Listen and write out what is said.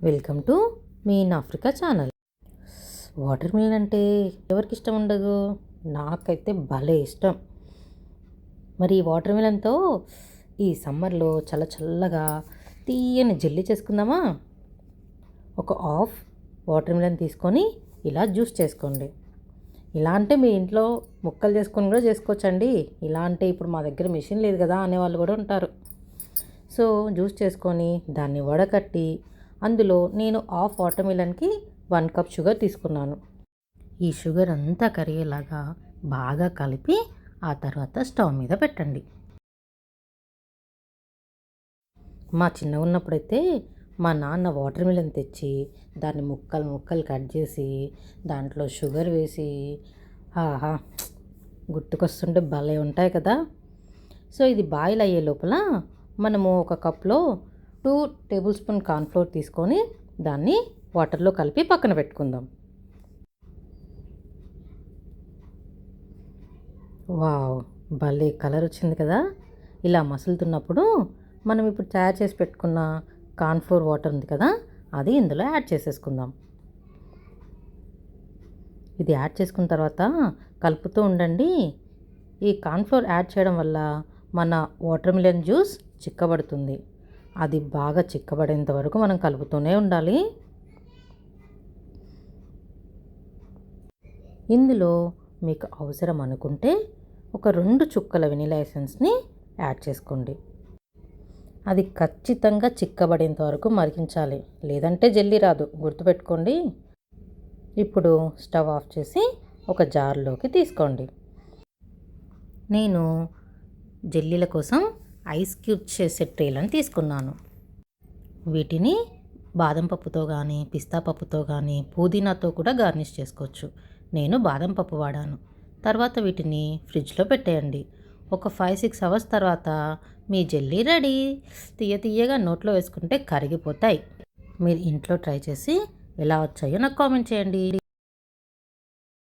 Welcome to me in Africa channel. Water melon అంటే ఎవరికి ఇష్టం ఉండదు? నాకైతే భలే ఇష్టం. మరి ఈ వాటర్ మిలన్తో ఈ సమ్మర్లో చల్ల చల్లగా తీయని జెల్లీ చేసుకుందామా? ఒక హాఫ్ వాటర్ మిలన్ తీసుకొని ఇలా జ్యూస్ చేసుకోండి. ఇలా అంటే మీ ఇంట్లో ముక్కలు చేసుకొని కూడా చేసుకోవచ్చండి. ఇలా అంటే ఇప్పుడు మా దగ్గర మెషిన్ లేదు కదా అనేవాళ్ళు కూడా ఉంటారు. సో జ్యూస్ చేసుకొని దాన్ని వడకట్టి అందులో నేను హాఫ్ వాటర్ మిలన్కి 1 కప్ షుగర్ తీసుకున్నాను. ఈ షుగర్ అంతా కరిగేలాగా బాగా కలిపి ఆ తర్వాత స్టవ్ మీద పెట్టండి. మా చిన్నగా ఉన్నప్పుడైతే మా నాన్న వాటర్ మిలన్ తెచ్చి దాన్ని ముక్కలు ముక్కలు కట్ చేసి దాంట్లో షుగర్ వేసి ఆహా గుర్తుకొస్తుంటే భలే ఉంటాయి కదా. సో ఇది బాయిల్ అయ్యే లోపల మనము ఒక కప్లో 2 టేబుల్ స్పూన్ కార్న్ఫ్లోర్ తీసుకొని దాన్ని వాటర్లో కలిపి పక్కన పెట్టుకుందాం. వావ్, భలే కలర్ వచ్చింది కదా. ఇలా మసులుతున్నప్పుడు మనం ఇప్పుడు తయారు చేసి పెట్టుకున్న కార్న్ఫ్లోర్ వాటర్ ఉంది కదా, అది ఇందులో యాడ్ చేసేసుకుందాం. ఇది యాడ్ చేసుకున్న తర్వాత కలుపుతూ ఉండండి. ఈ కార్న్ఫ్లోర్ యాడ్ చేయడం వల్ల మన వాటర్ మిలన్ జ్యూస్ చిక్కబడుతుంది. అది బాగా చిక్కబడేంత వరకు మనం కలుపుతూనే ఉండాలి. ఇందులో మీకు అవసరం అనుకుంటే ఒక 2 చుక్కల వెనిలా ఎసెన్స్ని యాడ్ చేసుకోండి. అది ఖచ్చితంగా చిక్కబడేంత వరకు మరిగించాలి, లేదంటే జెల్లీ రాదు, గుర్తుపెట్టుకోండి. ఇప్పుడు స్టవ్ ఆఫ్ చేసి ఒక జార్లోకి తీసుకోండి. నేను జెల్లీల కోసం ఐస్ క్యూబ్ చేసే ట్రేలను తీసుకున్నాను. వీటిని బాదం పప్పుతో కానీ పిస్తా పప్పుతో కానీ పుదీనాతో కూడా గార్నిష్ చేసుకోవచ్చు. నేను బాదం పప్పు వాడాను. తర్వాత వీటిని ఫ్రిడ్జ్లో పెట్టేయండి. ఒక 5-6 అవర్స్ తర్వాత మీ జెల్లీ రెడీ. తీయగా నోట్లో వేసుకుంటే కరిగిపోతాయి. మీరు ఇంట్లో ట్రై చేసి ఎలా వచ్చాయో నాకు కామెంట్ చేయండి.